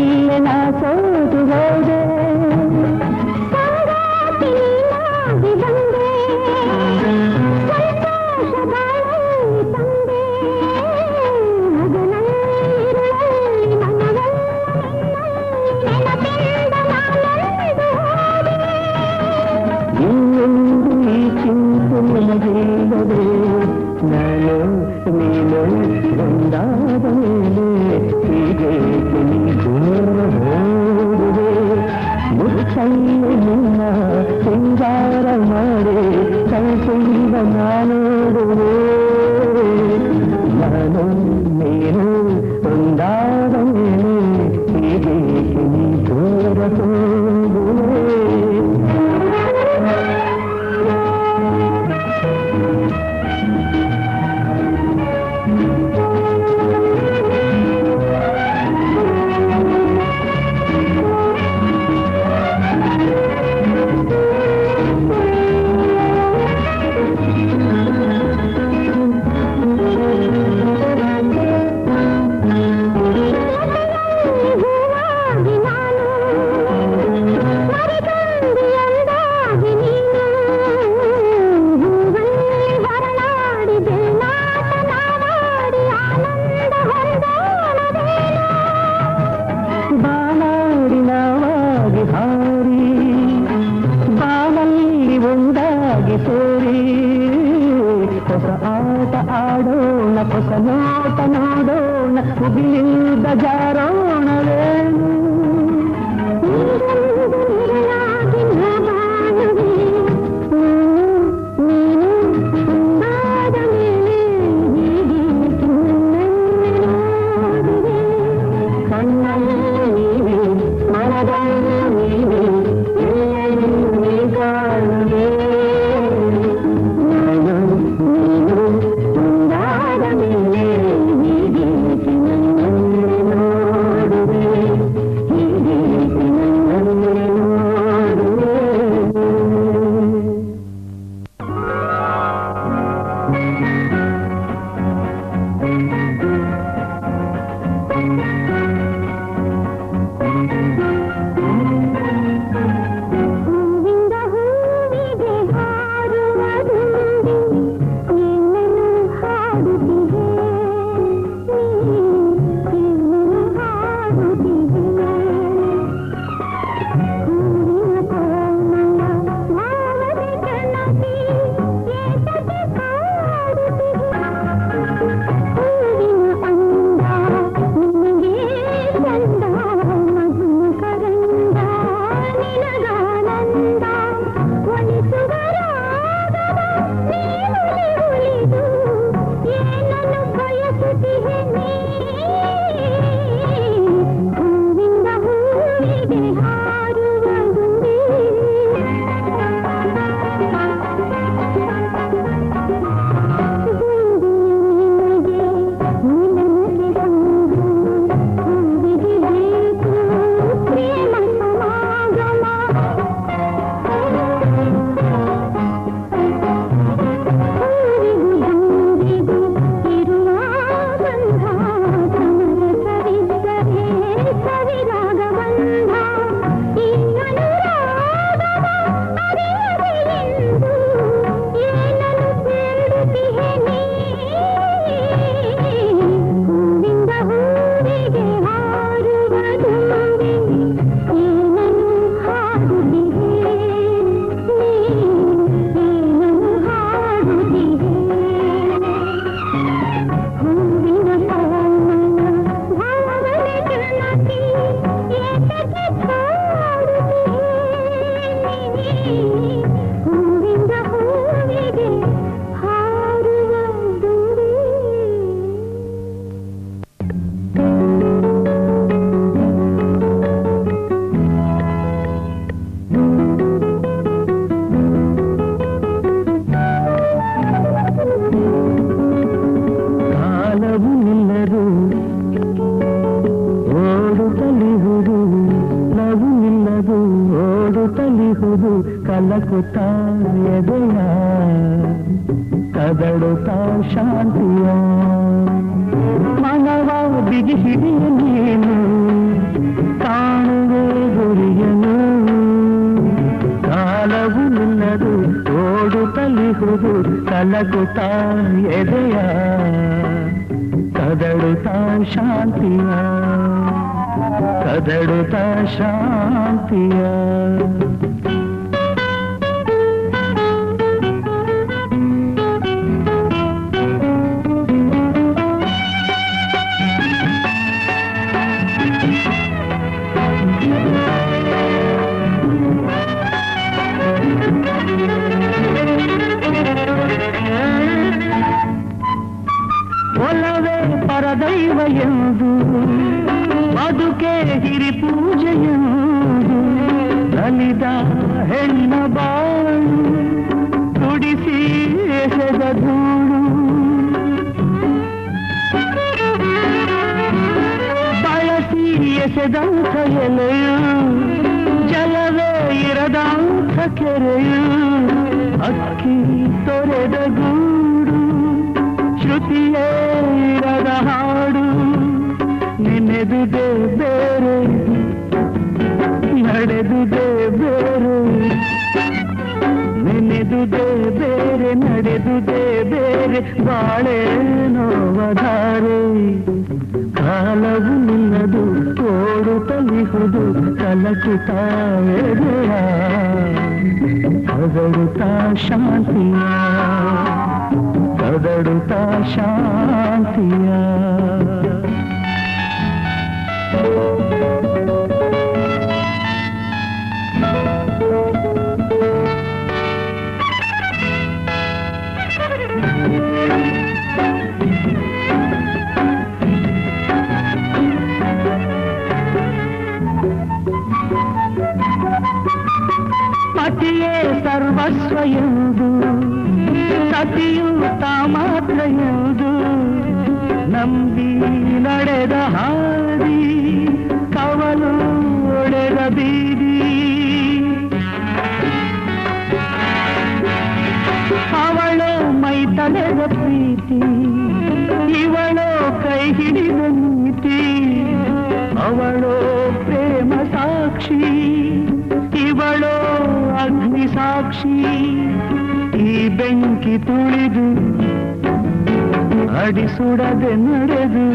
ಮಾತಲ್ಲೇ ನಾ ಸೋತು ಹೋದೆ. ನಾನು ನೀನು ಒಂದಾದ ಮೇಲೆ ಹೀಗೆ ದೂರ ಹೋಗುವೆ. ಮುತ್ತಲ್ಲಿ ನಿನ್ನ ಸಿಂಗಾರ ಮಾಡಿ ಕೈತುಂಬ ನಾನೋಡುವೆ. ನಾನು ನೀನು ಒಂದಾದ ಮೇಲೆ ಹೀಗೆ ದೂರ ಹೋಗುವೆ. ಹೊಸ ಆಟ ಆಡೋಣ, ಹೊಸ ನೋಟ ನೋಡೋಣ, ಹುಗಿಲಿಂದ ಜಾರೋಣವೇನು. ಕಲಕುತ್ತಾ ಎದೆಯ ಕದಡುತ್ತಾ ಶಾಂತಿಯ ಮನವ ಬಿಗಿ ಹಿಡಿಯ ನೀನು ಕಲಕುತ್ತಾ ಎದೆಯ ಕದಡುತ್ತಾ ಶಾಂತಿಯ ಕದಡುತ್ತಾ ಶಾಂತಿಯ ಒಲವೇ ಪರದೈವ ಎಂದು ಬದುಕೆ ಹಿರಿ ಪೂಜೆಯೆಂದು ನಲಿದ ಹೆಣ್ಣ ಬಾಳು ತುಡಿಸಿ ಎಸೆದ ಧೂಳು ಬಳಸಿ ಎಸೆದಂಥ ಎಲೆಯು ಜಲವೇ ಇರದಂಥ ಕೆರೆಯು ಅಕ್ಕಿ ತೊರೆದ ಗೂಡು ಶ್ರುತಿಯೇ ಇರದ ಹಾಡು ನೆನೆದುದೇ ಬೇರೆ ನಡೆದುದೇ ಬೇರೆ ನೆನೆದುದೇ ಬೇರೆ ನಡೆದುದೇ ಬೇರೆ ಬಾಳೆ ನೋವಧಾರೆ ಕಾಲವು ನಿಲ್ಲದು ಓಡುತ್ತಲಿಹುದು ಕಲಕುತ್ತಾ ಎದೆಯ ಕದಡುತ್ತಾ ಶಾಂತಿಯ ಕದಡುತ್ತಾ ಶಾಂತಿಯ ಪತಿಯೇ ಸರ್ವಸ್ವ ಎಂದು ಸತಿಯು ತಾ ಮಾತ್ರ ಎಂದು ನಂಬಿ ನಡೆದ ಹಾದಿ ಕವಲು ಒಡೆದ ಬೀದಿ ಅವಳು ಮೈ ತಲೆದ ಪ್ರೀತಿ ಇವಳು ಕೈ ಹಿಡಿದ ನೀತಿ ಅವಳು ಪ್ರೇಮ ಸಾಕ್ಷಿ ಇವಳು ಅಗ್ನಿ ಸಾಕ್ಷಿ ಈ ಬೆಂಕಿ ತುಳಿದು ಅಡಿಸುಡದೆ ನಡೆದು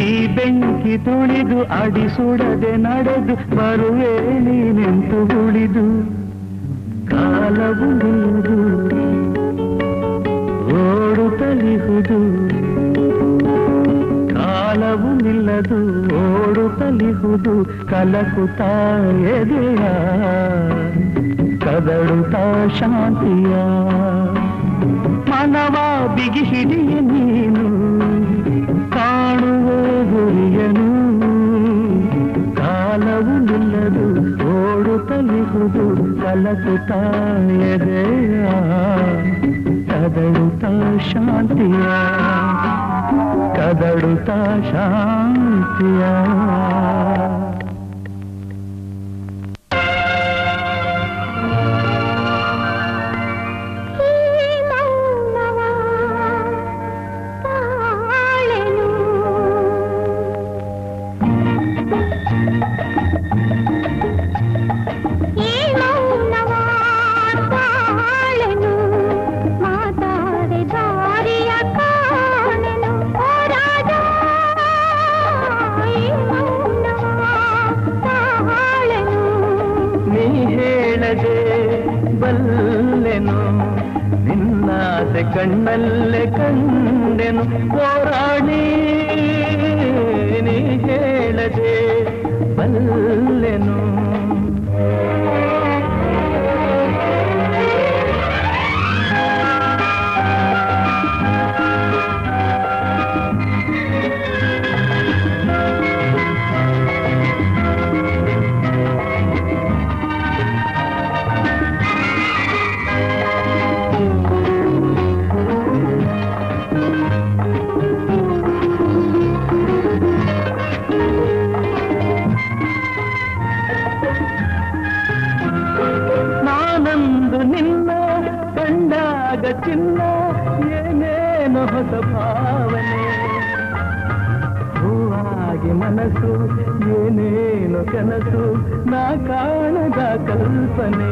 ಈ ಬೆಂಕಿ ತುಳಿದು ಅಡಿಸುಡದೆ ನಡೆದು ಬರುವೆ ನೀನೆಂತು ಉಳಿದು ಕಾಲವು ನಿಲ್ಲದು ಓಡುತ್ತಲಿಹುದು ಕಾಲವು ನಿಲ್ಲದು ಓಡುತ್ತಲಿಹುದು ಕಲಕುತ್ತಾ ಎದೆಯ ಕದಡುತ್ತಾ ಶಾಂತಿಯ ಮನವ ಬಿಗಿ ಹಿಡಿಯ ನೀನು ಕಾಣುವ ಗುರಿಯನು ಕಾಲವು ನಿಲ್ಲದು ಓಡುತ್ತಲಿಹುದು ಕಲಕುತ್ತಾ ಎದೆಯ ಕದಡುತ್ತಾ ಶಾಂತಿಯ ಕದಡುತ್ತಾ ಶಾಂತಿಯ ಬಲ್ಲೆನು ನಿನ್ನಾಸೆ ಕಣ್ಣಲ್ಲೇ ಕಂಡೆನು ಹೋರಾಡಿ ನೀ ಹೇಳದೆ ಬಲ್ಲೆನು ಚಿನ್ನ ಏನೇನು ಹೊಸ ಭಾವನೆ ಹೂವಾಗಿ ಮನಸ್ಸು ಏನೇನು ಕನಸು ನಾ ಕಾಣದ ಕಲ್ಪನೆ